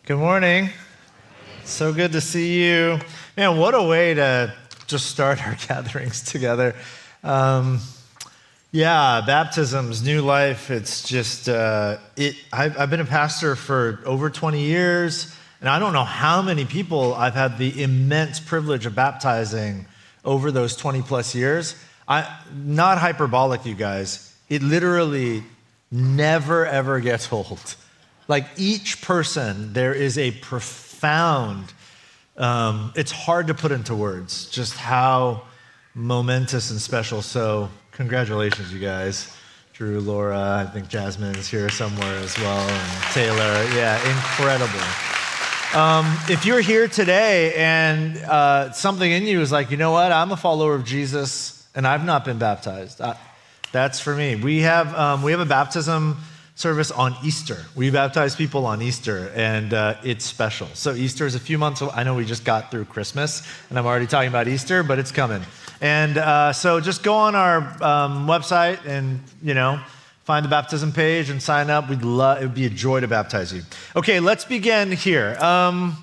Good morning. So good to see you. Man, what a way to just start our gatherings together. Baptisms, new life. It's just, I've been a pastor for over 20 years, and I don't know how many people I've had the immense privilege of baptizing over those 20 plus years. Not hyperbolic, you guys. It literally never, ever gets old. Like each person, there is a profound, it's hard to put into words just how momentous and special. So congratulations, you guys. Drew, Laura, I think Jasmine is here somewhere as well, and Taylor. Yeah, incredible. If you're here today and something in you is like, you know what, I'm a follower of Jesus and I've not been baptized. That's for me. We have a baptism service on Easter. We baptize people on Easter, and it's special. So Easter is a few months away. I know we just got through Christmas, and I'm already talking about Easter, but it's coming. And so just go on our website and, find the baptism page and sign up. It would be a joy to baptize you. Okay, let's begin here. I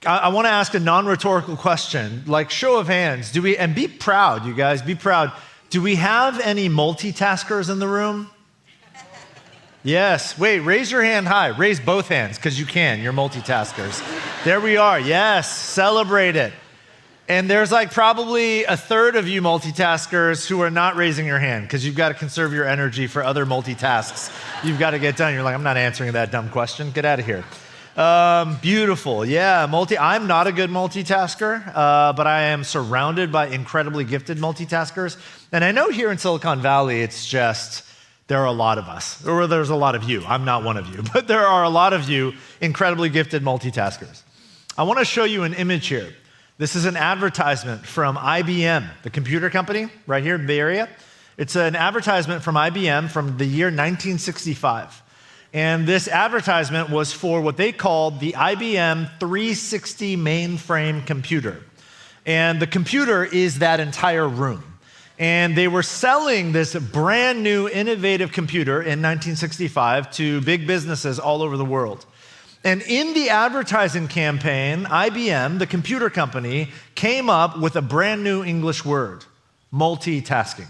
want to ask a non-rhetorical question, like show of hands. And be proud, you guys, be proud. Do we have any multitaskers in the room? Yes. Wait, raise your hand high. Raise both hands because you can. You're multitaskers. There we are. Yes. Celebrate it. And there's like probably a third of you multitaskers who are not raising your hand because you've got to conserve your energy for other multitasks you've got to get done. You're like, I'm not answering that dumb question. Get out of here. Beautiful. Yeah. I'm not a good multitasker, but I am surrounded by incredibly gifted multitaskers. And I know here in Silicon Valley, it's just, there are a lot of us, or there's a lot of you. I'm not one of you, but there are a lot of you incredibly gifted multitaskers. I want to show you an image here. This is an advertisement from IBM, the computer company right here in the Bay Area. It's an advertisement from IBM from the year 1965. And this advertisement was for what they called the IBM 360 mainframe computer. And the computer is that entire room. And they were selling this brand new innovative computer in 1965 to big businesses all over the world. And in the advertising campaign, IBM, the computer company, came up with a brand new English word, multitasking.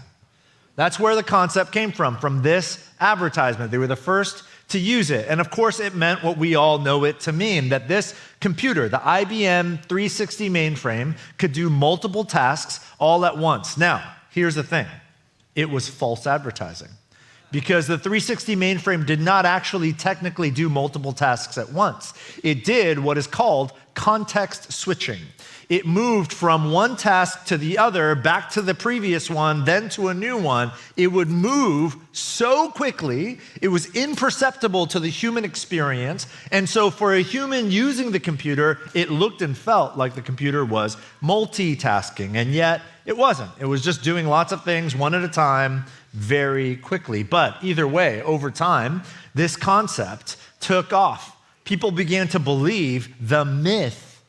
That's where the concept came from this advertisement. They were the first to use it. And of course, it meant what we all know it to mean, that this computer, the IBM 360 mainframe, could do multiple tasks all at once. Now, here's the thing. It was false advertising because the 360 mainframe did not actually technically do multiple tasks at once. It did what is called context switching. It moved from one task to the other, back to the previous one, then to a new one. It would move so quickly, it was imperceptible to the human experience. And so for a human using the computer, it looked and felt like the computer was multitasking. And yet, it wasn't. It was just doing lots of things one at a time very quickly. But either way, over time, this concept took off. People began to believe the myth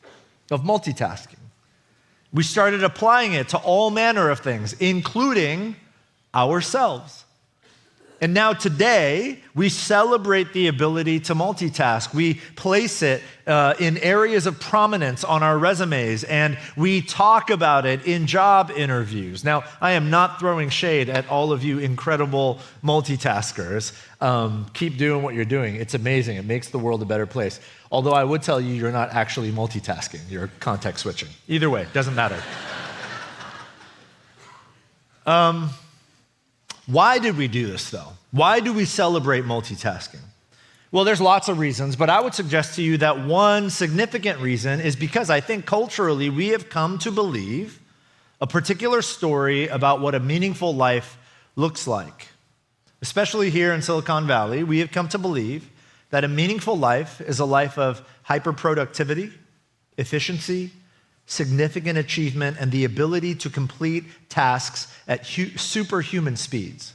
of multitasking. We started applying it to all manner of things, including ourselves. And now today, we celebrate the ability to multitask. We place it in areas of prominence on our resumes, and we talk about it in job interviews. Now, I am not throwing shade at all of you incredible multitaskers. Keep doing what you're doing. It's amazing. It makes the world a better place. Although I would tell you, you're not actually multitasking. You're context switching. Either way, doesn't matter. Why did we do this, though? Why do we celebrate multitasking? Well, there's lots of reasons, but I would suggest to you that one significant reason is because I think culturally we have come to believe a particular story about what a meaningful life looks like. Especially here in Silicon Valley, we have come to believe that a meaningful life is a life of hyperproductivity, efficiency, significant achievement, and the ability to complete tasks at superhuman speeds.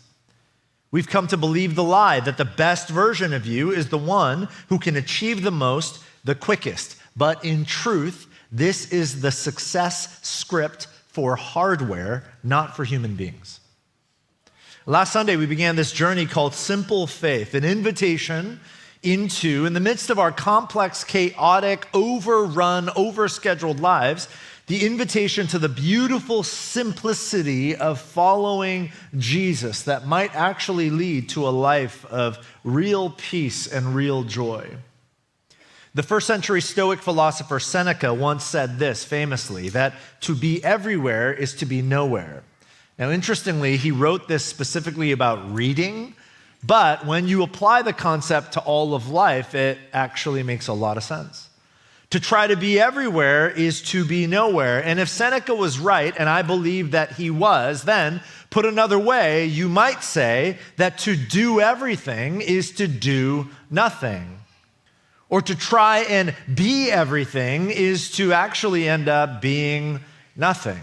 We've come to believe the lie that the best version of you is the one who can achieve the most, the quickest. But in truth, this is the success script for hardware, not for human beings. Last Sunday, we began this journey called Simple Faith, an invitation into, in the midst of our complex, chaotic, overrun, overscheduled lives, the invitation to the beautiful simplicity of following Jesus that might actually lead to a life of real peace and real joy. The first century Stoic philosopher Seneca once said this famously, that to be everywhere is to be nowhere. Now, interestingly, he wrote this specifically about reading, but when you apply the concept to all of life, it actually makes a lot of sense. To try to be everywhere is to be nowhere. And if Seneca was right, and I believe that he was, then put another way, you might say that to do everything is to do nothing. Or to try and be everything is to actually end up being nothing.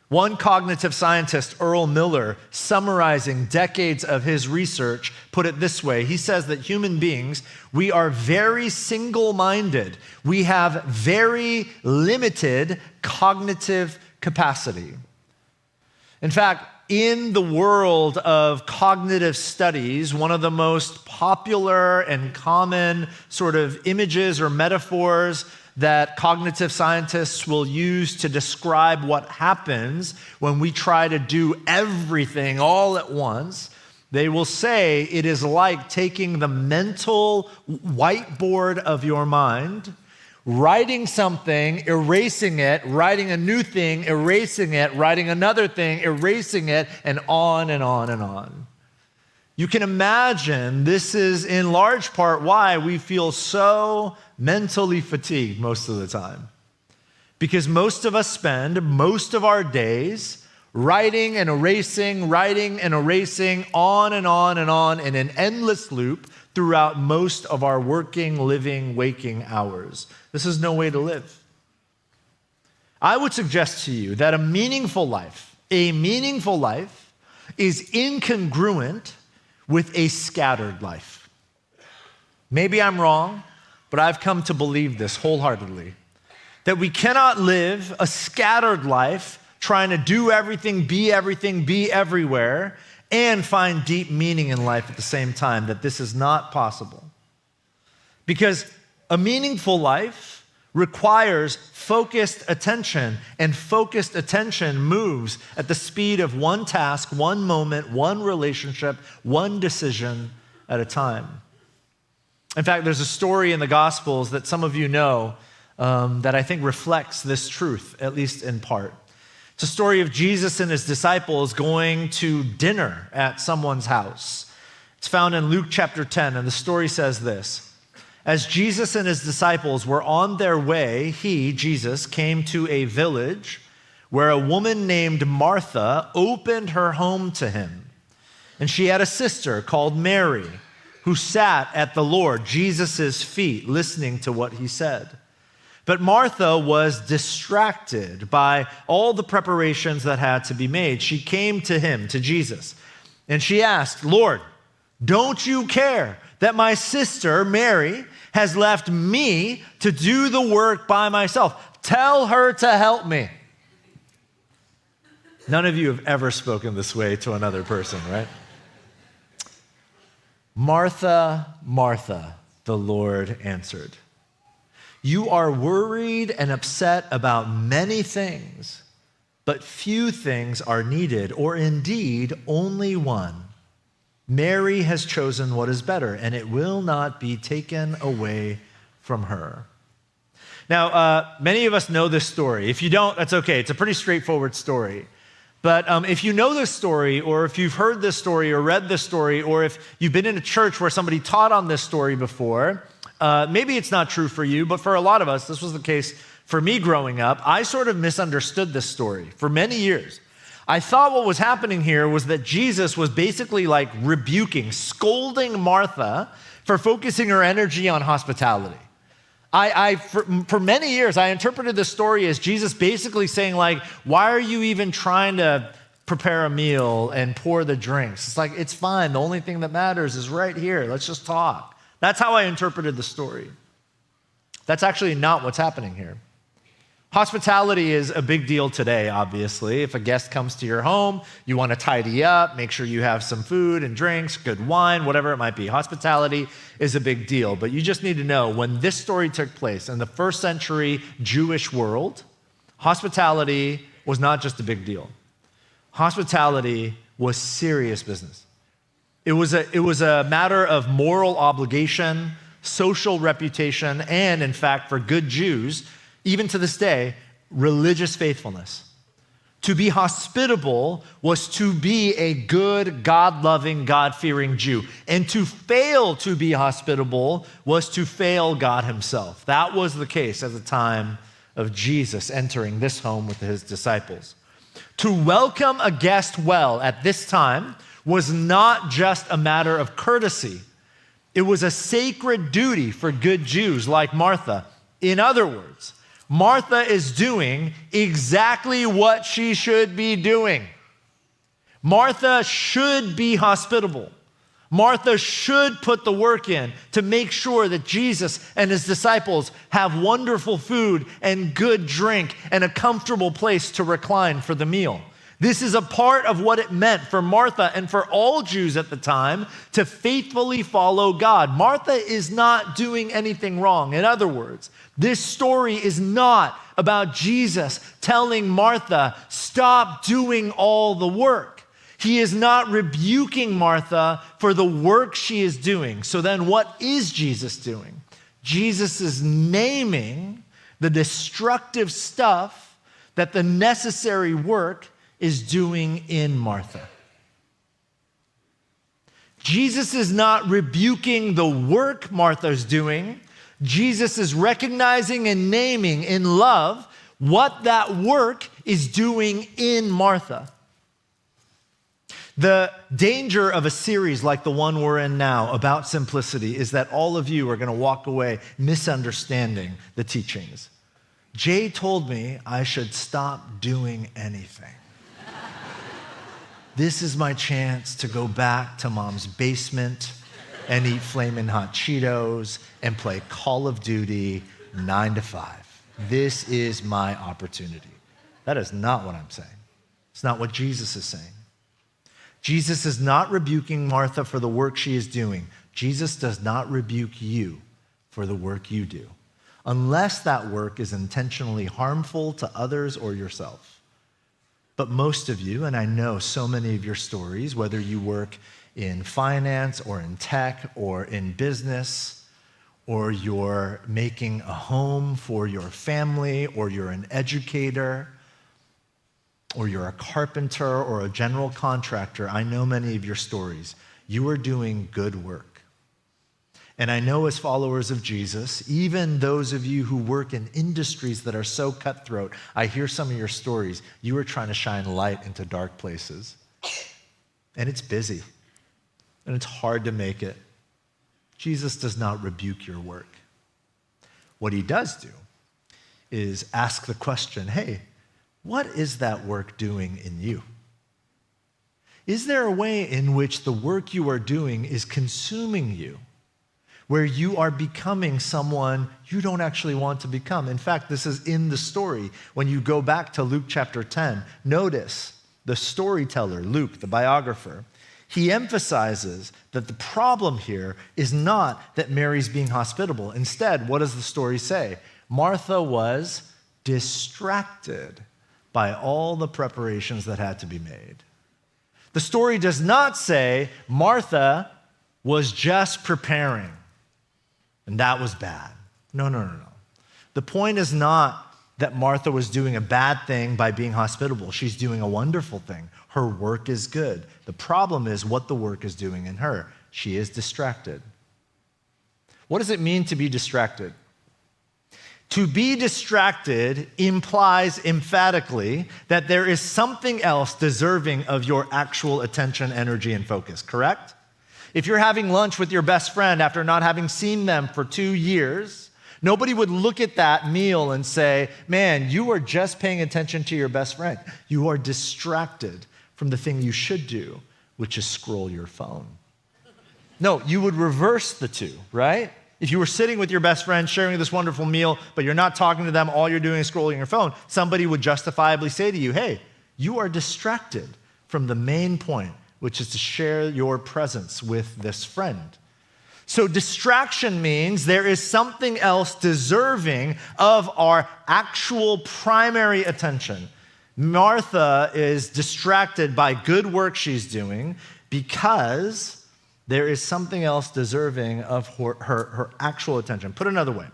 One cognitive scientist, Earl Miller, summarizing decades of his research, put it this way. He says that human beings, we are very single-minded. We have very limited cognitive capacity. In fact, in the world of cognitive studies, one of the most popular and common sort of images or metaphors that cognitive scientists will use to describe what happens when we try to do everything all at once, they will say it is like taking the mental whiteboard of your mind, writing something, erasing it, writing a new thing, erasing it, writing another thing, erasing it, and on and on and on. You can imagine this is in large part why we feel so mentally fatigued most of the time. Because most of us spend most of our days writing and erasing, on and on and on in an endless loop throughout most of our working, living, waking hours. This is no way to live. I would suggest to you that a meaningful life is incongruent with a scattered life. Maybe I'm wrong, but I've come to believe this wholeheartedly, that we cannot live a scattered life trying to do everything, be everywhere, and find deep meaning in life at the same time, that this is not possible. Because a meaningful life requires focused attention, and focused attention moves at the speed of one task, one moment, one relationship, one decision at a time. In fact, there's a story in the Gospels that some of you know that I think reflects this truth, at least in part. It's a story of Jesus and his disciples going to dinner at someone's house. It's found in Luke chapter 10, and the story says this. As Jesus and his disciples were on their way, he, Jesus, came to a village where a woman named Martha opened her home to him. And she had a sister called Mary, who sat at the Lord Jesus' feet, listening to what he said. But Martha was distracted by all the preparations that had to be made. She came to him, to Jesus, and she asked, Lord, don't you care that my sister, Mary, has left me to do the work by myself? Tell her to help me. None of you have ever spoken this way to another person, right? Martha, Martha, the Lord answered. You are worried and upset about many things, but few things are needed, or indeed only one. Mary has chosen what is better, and it will not be taken away from her. Now, many of us know this story. If you don't, that's okay. It's a pretty straightforward story. But if you know this story, or if you've heard this story or read this story, or if you've been in a church where somebody taught on this story before, maybe it's not true for you, but for a lot of us, this was the case for me growing up. I sort of misunderstood this story for many years. I thought what was happening here was that Jesus was basically like scolding Martha for focusing her energy on hospitality. For many years, I interpreted this story as Jesus basically saying why are you even trying to prepare a meal and pour the drinks? It's like, it's fine. The only thing that matters is right here. Let's just talk. That's how I interpreted the story. That's actually not what's happening here. Hospitality is a big deal today, obviously. If a guest comes to your home, you want to tidy up, make sure you have some food and drinks, good wine, whatever it might be. Hospitality is a big deal. But you just need to know, when this story took place in the first century Jewish world, hospitality was not just a big deal. Hospitality was serious business. It was a matter of moral obligation, social reputation, and in fact, for good Jews, even to this day, religious faithfulness. To be hospitable was to be a good, God-loving, God-fearing Jew. And to fail to be hospitable was to fail God himself. That was the case at the time of Jesus entering this home with his disciples. To welcome a guest well at this time was not just a matter of courtesy. It was a sacred duty for good Jews like Martha. In other words, Martha is doing exactly what she should be doing. Martha should be hospitable. Martha should put the work in to make sure that Jesus and his disciples have wonderful food and good drink and a comfortable place to recline for the meal. This is a part of what it meant for Martha and for all Jews at the time to faithfully follow God. Martha is not doing anything wrong. In other words, this story is not about Jesus telling Martha, stop doing all the work. He is not rebuking Martha for the work she is doing. So then what is Jesus doing? Jesus is naming the destructive stuff that the necessary work is doing in Martha. Jesus is not rebuking the work Martha's doing. Jesus is recognizing and naming in love what that work is doing in Martha. The danger of a series like the one we're in now about simplicity is that all of you are going to walk away misunderstanding the teachings. Jay told me I should stop doing anything. This is my chance to go back to mom's basement and eat Flamin' Hot Cheetos and play Call of Duty 9 to 5. This is my opportunity. That is not what I'm saying. It's not what Jesus is saying. Jesus is not rebuking Martha for the work she is doing. Jesus does not rebuke you for the work you do, unless that work is intentionally harmful to others or yourself. But most of you, and I know so many of your stories, whether you work in finance or in tech or in business, or you're making a home for your family, or you're an educator, or you're a carpenter or a general contractor, I know many of your stories. You are doing good work. And I know as followers of Jesus, even those of you who work in industries that are so cutthroat, I hear some of your stories. You are trying to shine light into dark places. And it's busy. And it's hard to make it. Jesus does not rebuke your work. What he does do is ask the question, hey, what is that work doing in you? Is there a way in which the work you are doing is consuming you, where you are becoming someone you don't actually want to become? In fact, this is in the story. When you go back to Luke chapter 10, notice the storyteller, Luke, the biographer, he emphasizes that the problem here is not that Mary's being hospitable. Instead, what does the story say? Martha was distracted by all the preparations that had to be made. The story does not say Martha was just preparing, and that was bad. No. The point is not that Martha was doing a bad thing by being hospitable. She's doing a wonderful thing. Her work is good. The problem is what the work is doing in her. She is distracted. What does it mean to be distracted? To be distracted implies emphatically that there is something else deserving of your actual attention, energy, and focus, correct? If you're having lunch with your best friend after not having seen them for 2 years, nobody would look at that meal and say, man, you are just paying attention to your best friend. You are distracted from the thing you should do, which is scroll your phone. No, you would reverse the two, right? If you were sitting with your best friend sharing this wonderful meal, but you're not talking to them, all you're doing is scrolling your phone, somebody would justifiably say to you, hey, you are distracted from the main point, which is to share your presence with this friend. So distraction means there is something else deserving of our actual primary attention. Martha is distracted by good work she's doing because there is something else deserving of her actual attention. Put another way,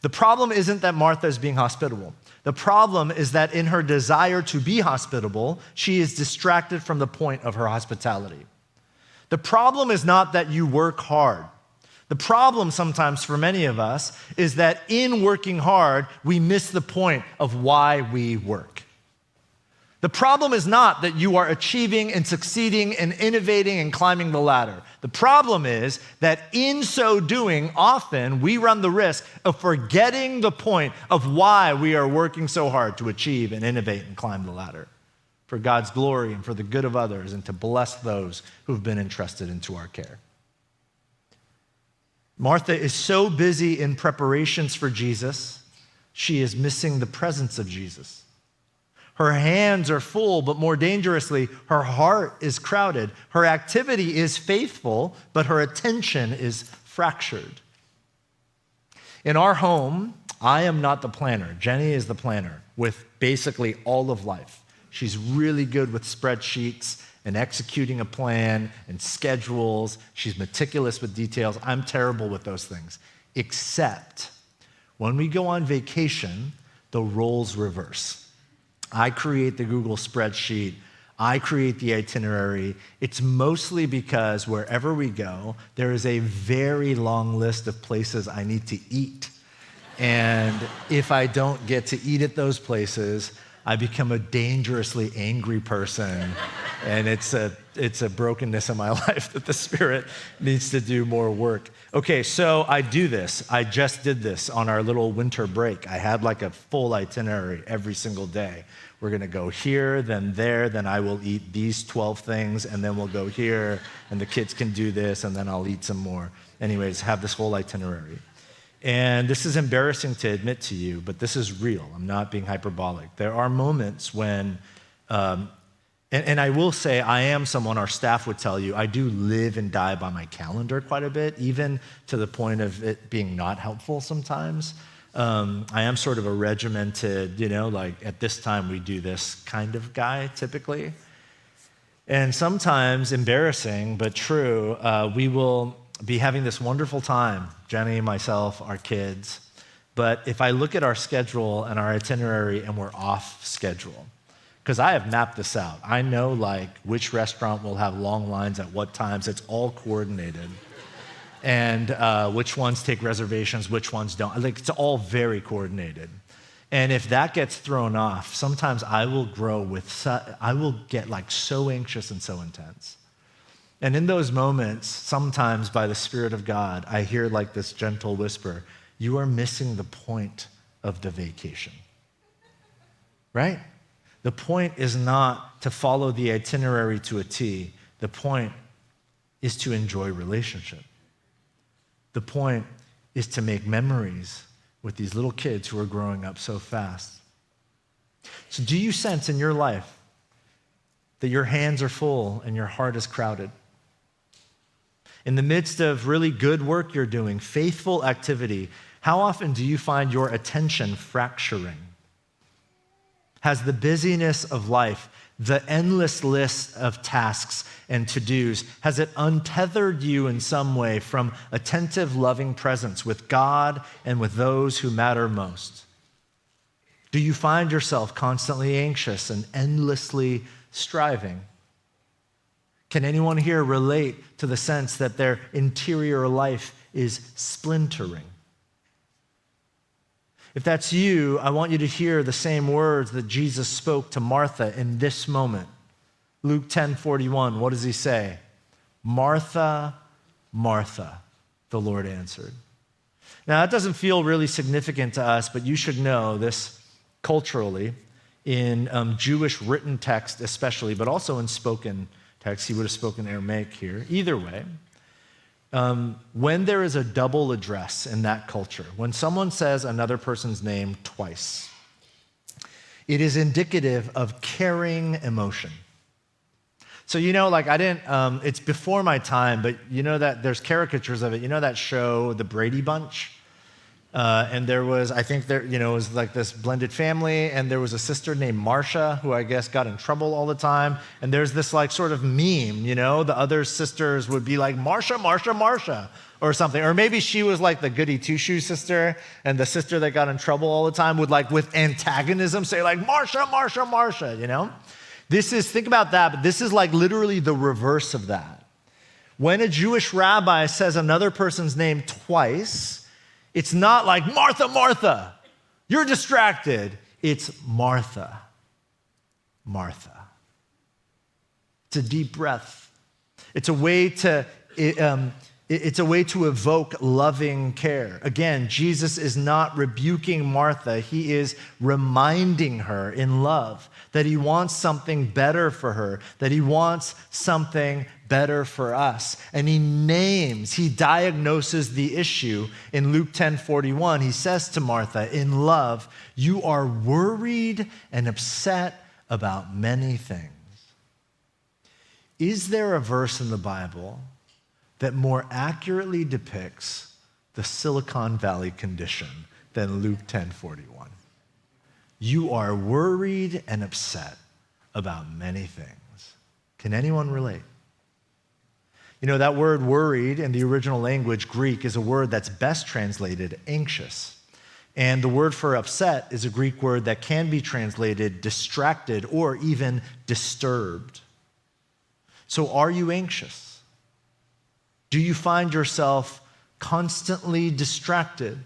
the problem isn't that Martha is being hospitable. The problem is that in her desire to be hospitable, she is distracted from the point of her hospitality. The problem is not that you work hard. The problem sometimes for many of us is that in working hard, we miss the point of why we work. The problem is not that you are achieving and succeeding and innovating and climbing the ladder. The problem is that in so doing, often we run the risk of forgetting the point of why we are working so hard to achieve and innovate and climb the ladder for God's glory and for the good of others and to bless those who've been entrusted into our care. Martha is so busy in preparations for Jesus, she is missing the presence of Jesus. Her hands are full, but more dangerously, her heart is crowded. Her activity is faithful, but her attention is fractured. In our home, I am not the planner. Jenny is the planner with basically all of life. She's really good with spreadsheets and executing a plan and schedules. She's meticulous with details. I'm terrible with those things, except when we go on vacation, the roles reverse. I create the Google spreadsheet. I create the itinerary. It's mostly because wherever we go, there is a very long list of places I need to eat. And if I don't get to eat at those places, I become a dangerously angry person. And it's a brokenness in my life that the Spirit needs to do more work. Okay, so I do this. I just did this on our little winter break. I had like a full itinerary every single day. We're going to go here, then there, then I will eat these 12 things, and then we'll go here, and the kids can do this, and then I'll eat some more. Anyways, have this whole itinerary. And this is embarrassing to admit to you, but this is real. I'm not being hyperbolic. There are moments when, and I will say, I am someone our staff would tell you, I do live and die by my calendar quite a bit, even to the point of it being not helpful sometimes. I am sort of a regimented, like at this time we do this kind of guy typically. And sometimes, embarrassing but true, we will be having this wonderful time, Jenny, myself, our kids. But if I look at our schedule and our itinerary and we're off schedule, because I have mapped this out. I know like which restaurant will have long lines at what times. It's all coordinated. And which ones take reservations, which ones don't. Like, it's all very coordinated. And if that gets thrown off, sometimes I will I will get like so anxious and so intense. And in those moments, sometimes by the Spirit of God, I hear like this gentle whisper, you are missing the point of the vacation, right? The point is not to follow the itinerary to a T. The point is to enjoy relationship. The point is to make memories with these little kids who are growing up so fast. So do you sense in your life that your hands are full and your heart is crowded? In the midst of really good work you're doing, faithful activity, how often do you find your attention fracturing? Has the busyness of life, the endless list of tasks and to-dos, has it untethered you in some way from attentive, loving presence with God and with those who matter most? Do you find yourself constantly anxious and endlessly striving? Can anyone here relate to the sense that their interior life is splintering? If that's you, I want you to hear the same words that Jesus spoke to Martha in this moment. Luke 10:41, what does he say? Martha, Martha, the Lord answered. Now, that doesn't feel really significant to us, but you should know this culturally in Jewish written text especially, but also in spoken text. He would have spoken Aramaic here. Either way, When there is a double address in that culture, when someone says another person's name twice, it is indicative of caring emotion. So, it's before my time, but you know that there's caricatures of it. You know that show, The Brady Bunch? And there was, it was like this blended family, and there was a sister named Marcia, who I guess got in trouble all the time. And there's this like sort of meme, the other sisters would be like, Marcia, Marcia, Marcia, or something. Or maybe she was like the goody two-shoes sister, and the sister that got in trouble all the time would like, with antagonism, say like, Marcia, Marcia, Marcia, think about that, but this is like literally the reverse of that. When a Jewish rabbi says another person's name twice, it's not like, Martha, Martha, you're distracted. It's Martha, Martha. It's a deep breath. It's a way to evoke loving care. Again, Jesus is not rebuking Martha. He is reminding her in love that he wants something better for her, that he wants something better for us. And he diagnoses the issue in Luke 10:41. He says to Martha, in love, you are worried and upset about many things. Is there a verse in the Bible that more accurately depicts the Silicon Valley condition than Luke 10:41? You are worried and upset about many things. Can anyone relate? That word worried in the original language, Greek, is a word that's best translated anxious. And the word for upset is a Greek word that can be translated distracted or even disturbed. So are you anxious? Do you find yourself constantly distracted?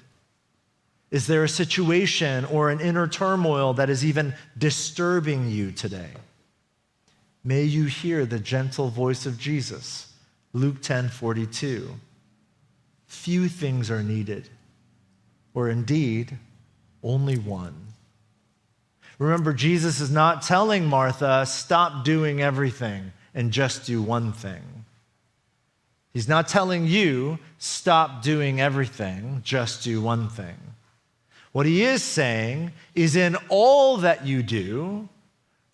Is there a situation or an inner turmoil that is even disturbing you today? May you hear the gentle voice of Jesus. Luke 10:42. Few things are needed, or indeed, only one. Remember, Jesus is not telling Martha, stop doing everything and just do one thing. He's not telling you, stop doing everything, just do one thing. What he is saying is in all that you do,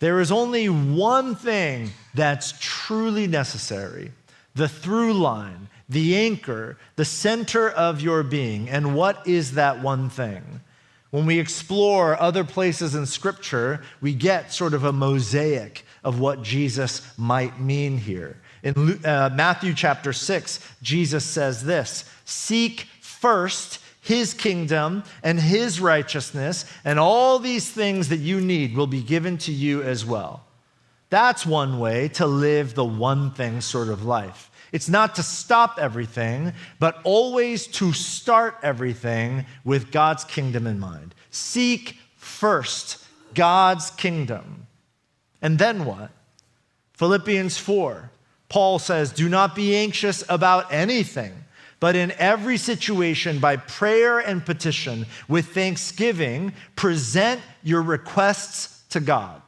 there is only one thing that's truly necessary, the through line, the anchor, the center of your being. And what is that one thing? When we explore other places in Scripture, we get sort of a mosaic of what Jesus might mean here. In Matthew chapter 6, Jesus says this, seek first his kingdom and his righteousness, and all these things that you need will be given to you as well. That's one way to live the one thing sort of life. It's not to stop everything, but always to start everything with God's kingdom in mind. Seek first God's kingdom. And then what? Philippians 4, Paul says, do not be anxious about anything, but in every situation, by prayer and petition, with thanksgiving, present your requests to God.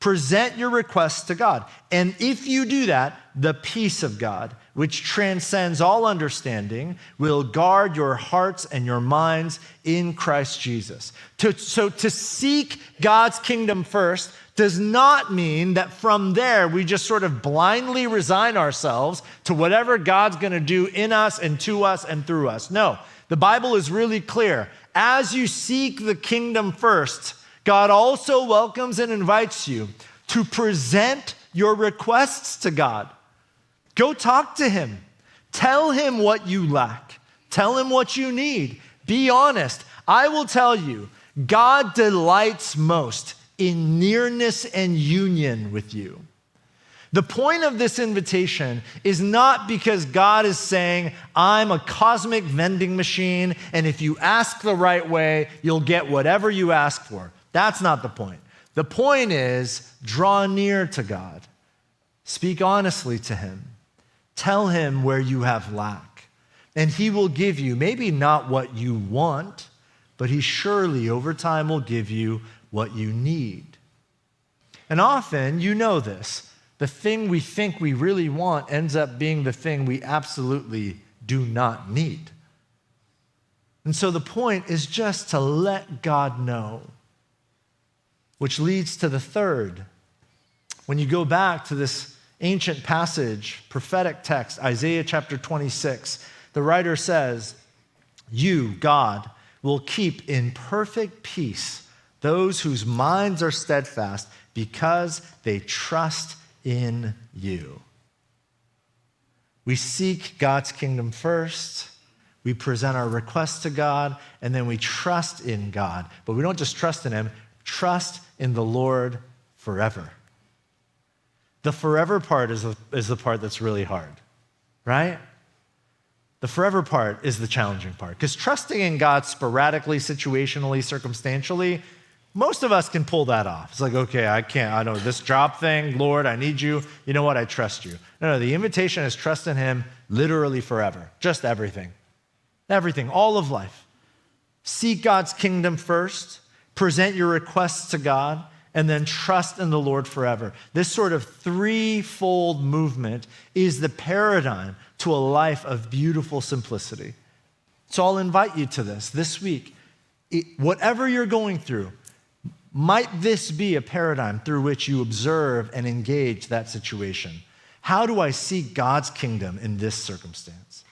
Present your requests to God. And if you do that, the peace of God, which transcends all understanding, will guard your hearts and your minds in Christ Jesus. So to seek God's kingdom first does not mean that from there we just sort of blindly resign ourselves to whatever God's going to do in us and to us and through us. No, the Bible is really clear. As you seek the kingdom first, God also welcomes and invites you to present your requests to God. Go talk to him. Tell him what you lack. Tell him what you need. Be honest. I will tell you, God delights most in nearness and union with you. The point of this invitation is not because God is saying, I'm a cosmic vending machine, and if you ask the right way, you'll get whatever you ask for. That's not the point. The point is, draw near to God. Speak honestly to him. Tell him where you have lack. And he will give you, maybe not what you want, but he surely over time will give you what you need. And often, you know this, the thing we think we really want ends up being the thing we absolutely do not need. And so the point is just to let God know, which leads to the third. When you go back to this ancient passage, prophetic text, Isaiah chapter 26, the writer says, "You, God, will keep in perfect peace those whose minds are steadfast because they trust in you." We seek God's kingdom first. We present our requests to God, and then we trust in God. But we don't just trust in him, trust in the Lord forever. The forever part is the part that's really hard, right? The forever part is the challenging part, because trusting in God sporadically, situationally, circumstantially, most of us can pull that off. It's like, okay, I know this job thing, Lord, I need you. You know what? I trust you. No, the invitation is trust in him literally forever, just everything. Everything, all of life. Seek God's kingdom first, present your requests to God, and then trust in the Lord forever. This sort of threefold movement is the paradigm to a life of beautiful simplicity. So I'll invite you to this week. Whatever you're going through, might this be a paradigm through which you observe and engage that situation? How do I seek God's kingdom in this circumstance?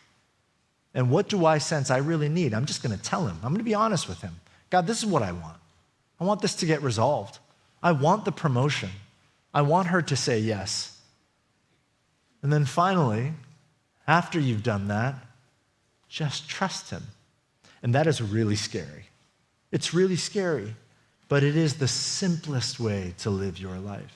And what do I sense I really need? I'm just going to tell him. I'm going to be honest with him. God, this is what I want. I want this to get resolved. I want the promotion. I want her to say yes. And then finally, after you've done that, just trust him. And that is really scary. It's really scary, but it is the simplest way to live your life.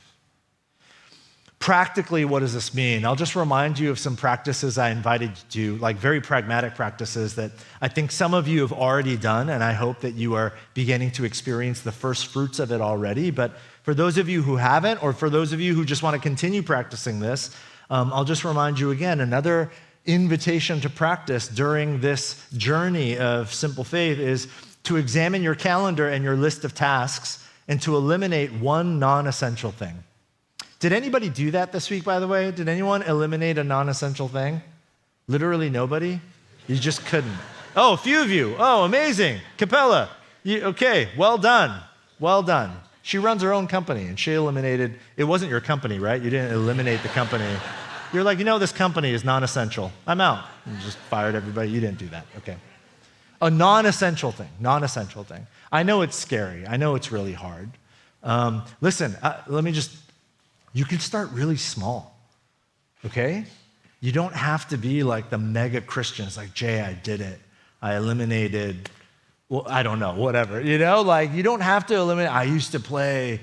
Practically, what does this mean? I'll just remind you of some practices I invited you to, like very pragmatic practices that I think some of you have already done, and I hope that you are beginning to experience the first fruits of it already. But for those of you who haven't, or for those of you who just want to continue practicing this, I'll just remind you again, another invitation to practice during this journey of simple faith is to examine your calendar and your list of tasks and to eliminate one non-essential thing. Did anybody do that this week, by the way? Did anyone eliminate a non-essential thing? Literally nobody? You just couldn't. Oh, a few of you. Oh, amazing. Capella. Okay, well done. Well done. She runs her own company, and she eliminated, it wasn't your company, right? You didn't eliminate the company. You're like, this company is non-essential. I'm out. You just fired everybody. You didn't do that. Okay. A non-essential thing. I know it's scary. I know it's really hard. Listen, you can start really small, okay? You don't have to be like the mega Christians, like, Jay, I did it. I eliminated, well, I don't know, whatever. You don't have to eliminate. I used to play,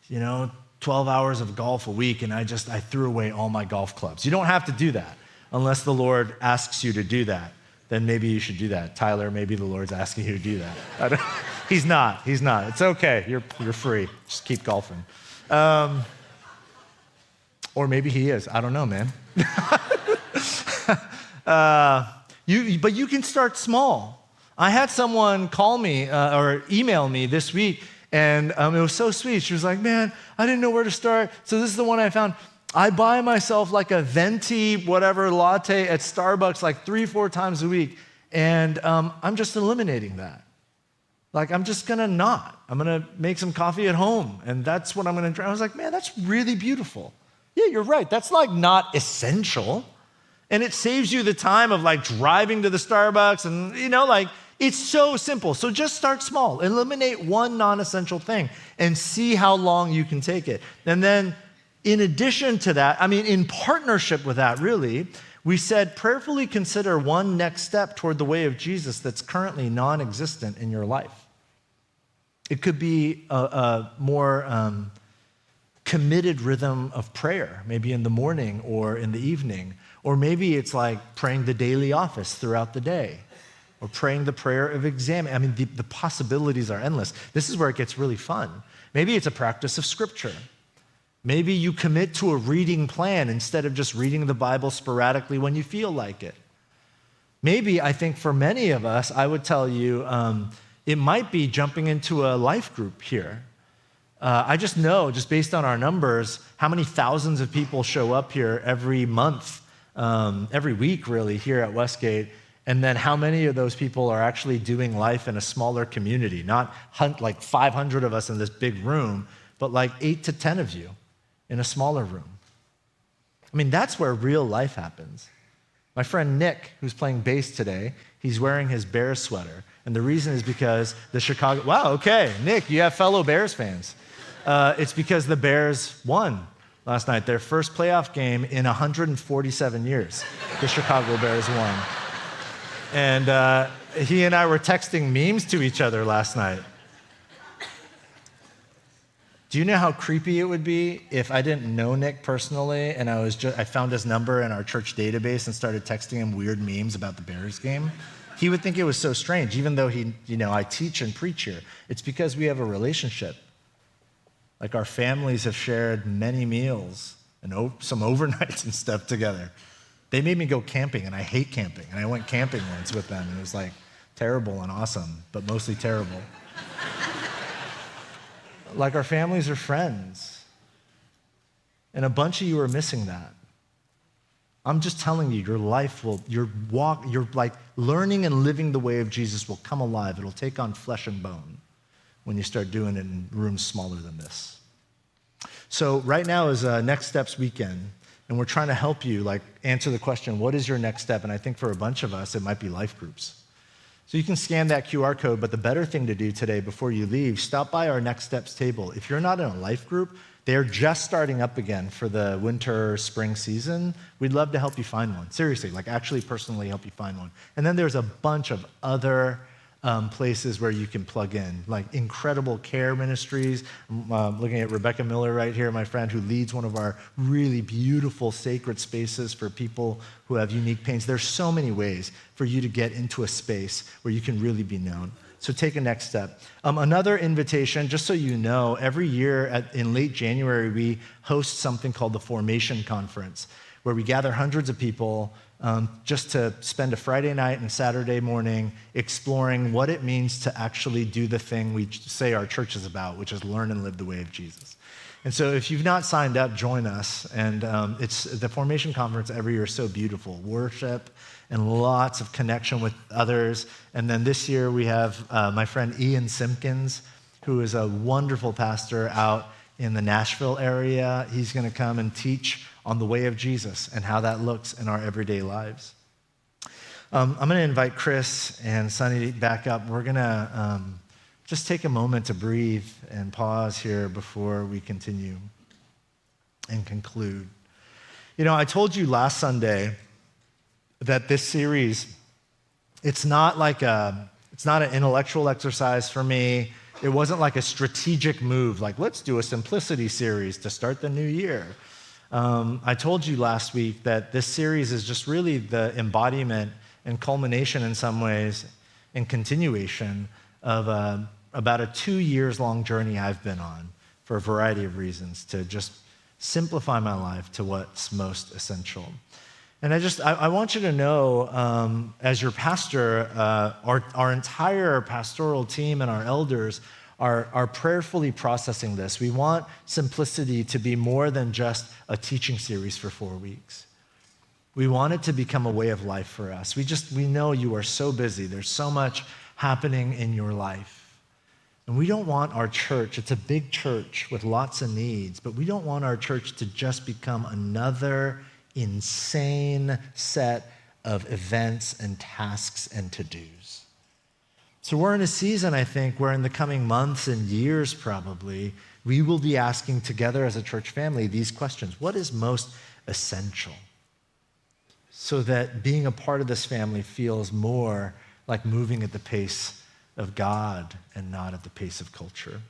12 hours of golf a week, and I threw away all my golf clubs. You don't have to do that unless the Lord asks you to do that. Then maybe you should do that. Tyler, maybe the Lord's asking you to do that. He's not. It's okay. You're free. Just keep golfing. Or maybe he is. I don't know, man. But you can start small. I had someone call me or email me this week, and it was so sweet. She was like, man, I didn't know where to start. So this is the one I found. I buy myself like a venti whatever latte at Starbucks like 3-4 times a week, and I'm just eliminating that. Like, I'm just going to not. I'm going to make some coffee at home, and that's what I'm going to drink. I was like, man, that's really beautiful. Yeah, you're right. That's like not essential. And it saves you the time of like driving to the Starbucks and, it's so simple. So just start small. Eliminate one non-essential thing and see how long you can take it. And then in addition to that, in partnership with that, really, we said prayerfully consider one next step toward the way of Jesus that's currently non-existent in your life. It could be a more committed rhythm of prayer, maybe in the morning or in the evening. Or maybe it's like praying the daily office throughout the day, or praying the prayer of exam. The possibilities are endless. This is where it gets really fun. Maybe it's a practice of scripture. Maybe you commit to a reading plan instead of just reading the Bible sporadically when you feel like it. Maybe, I think for many of us, I would tell you, it might be jumping into a life group here. I just know, just based on our numbers, how many thousands of people show up here every month every week really here at Westgate, and then how many of those people are actually doing life in a smaller community, not like 500 of us in this big room, but like 8 to 10 of you in a smaller room. I mean, that's where real life happens. My friend Nick, who's playing bass today, he's wearing his Bears sweater. And the reason is because wow, okay, Nick, you have fellow Bears fans. It's because the Bears won last night, their first playoff game in 147 years. The Chicago Bears won. And he and I were texting memes to each other last night. Do you know how creepy it would be if I didn't know Nick personally and I found his number in our church database and started texting him weird memes about the Bears game? He would think it was so strange, even though I teach and preach here. It's because we have a relationship. Like our families have shared many meals and some overnights and stuff together. They made me go camping, and I hate camping. And I went camping once with them, and it was like terrible and awesome, but mostly terrible. Like our families are friends. And a bunch of you are missing that. I'm just telling you, your life your like learning and living the way of Jesus will come alive. It'll take on flesh and bone when you start doing it in rooms smaller than this. So right now is Next Steps weekend, and we're trying to help you like answer the question, what is your next step? And I think for a bunch of us, it might be life groups. So you can scan that QR code, but the better thing to do today before you leave, stop by our Next Steps table. If you're not in a life group, they're just starting up again for the winter, spring season. We'd love to help you find one. Seriously, like actually personally help you find one. And then there's a bunch of other places where you can plug in, like incredible care ministries. I'm looking at Rebecca Miller right here, my friend who leads one of our really beautiful sacred spaces for people who have unique pains. There's so many ways for you to get into a space where you can really be known. So take a next step. Another invitation, just so you know, every year in late January, we host something called the Formation Conference, where we gather hundreds of people just to spend a Friday night and Saturday morning exploring what it means to actually do the thing we say our church is about, which is learn and live the way of Jesus. And so if you've not signed up, join us. And it's the Formation Conference every year is so beautiful. Worship and lots of connection with others. And then this year we have my friend Ian Simpkins, who is a wonderful pastor out in the Nashville area. He's going to come and teach on the way of Jesus and how that looks in our everyday lives. I'm going to invite Chris and Sunny back up. We're going to just take a moment to breathe and pause here before we continue and conclude. You know, I told you last Sunday that this series, it's not an intellectual exercise for me. It wasn't like a strategic move, like let's do a simplicity series to start the new year. I told you last week that this series is just really the embodiment and culmination in some ways and continuation of about a 2 years long journey I've been on for a variety of reasons to just simplify my life to what's most essential. And I want you to know, as your pastor, our entire pastoral team and our elders are prayerfully processing this. We want simplicity to be more than just a teaching series for 4 weeks. We want it to become a way of life for us. We know you are so busy. There's so much happening in your life. And we don't want our church, it's a big church with lots of needs, but we don't want our church to just become another insane set of events and tasks and to-dos. So we're in a season, I think, where in the coming months and years probably, we will be asking together as a church family these questions. What is most essential? So that being a part of this family feels more like moving at the pace of God and not at the pace of culture.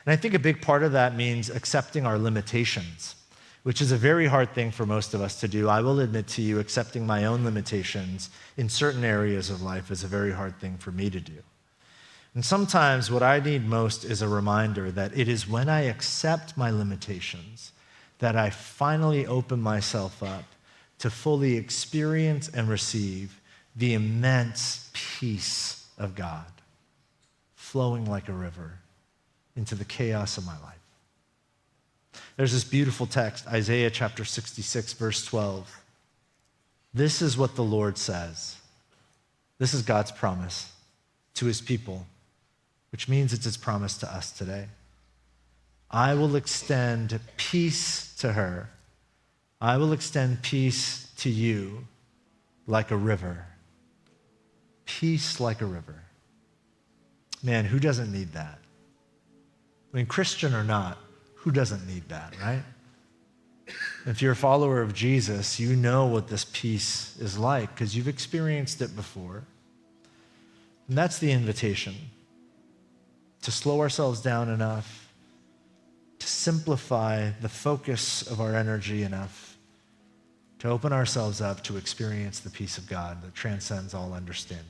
And I think a big part of that means accepting our limitations, which is a very hard thing for most of us to do. I will admit to you, accepting my own limitations in certain areas of life is a very hard thing for me to do. And sometimes what I need most is a reminder that it is when I accept my limitations that I finally open myself up to fully experience and receive the immense peace of God flowing like a river into the chaos of my life. There's this beautiful text, Isaiah chapter 66, verse 12. This is what the Lord says. This is God's promise to his people, which means it's his promise to us today. I will extend peace to her. I will extend peace to you like a river. Peace like a river. Man, who doesn't need that? I mean, Christian or not, who doesn't need that, right? If you're a follower of Jesus, you know what this peace is like because you've experienced it before. And that's the invitation, to slow ourselves down enough, to simplify the focus of our energy enough, to open ourselves up to experience the peace of God that transcends all understanding.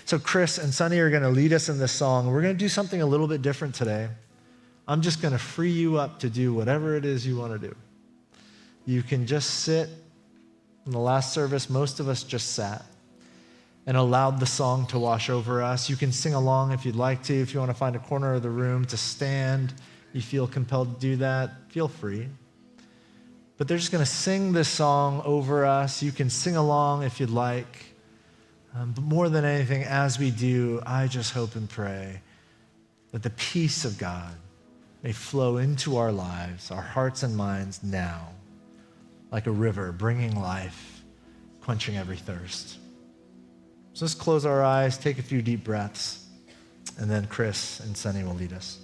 So Chris and Sunny are going to lead us in this song. We're going to do something a little bit different today. I'm just going to free you up to do whatever it is you want to do. You can just sit. In the last service, most of us just sat and allowed the song to wash over us. You can sing along if you'd like to. If you want to find a corner of the room to stand, you feel compelled to do that, feel free. But they're just going to sing this song over us. You can sing along if you'd like. But more than anything, as we do, I just hope and pray that the peace of God may flow into our lives, our hearts and minds now, like a river, bringing life, quenching every thirst. So let's close our eyes, take a few deep breaths, and then Chris and Sunny will lead us.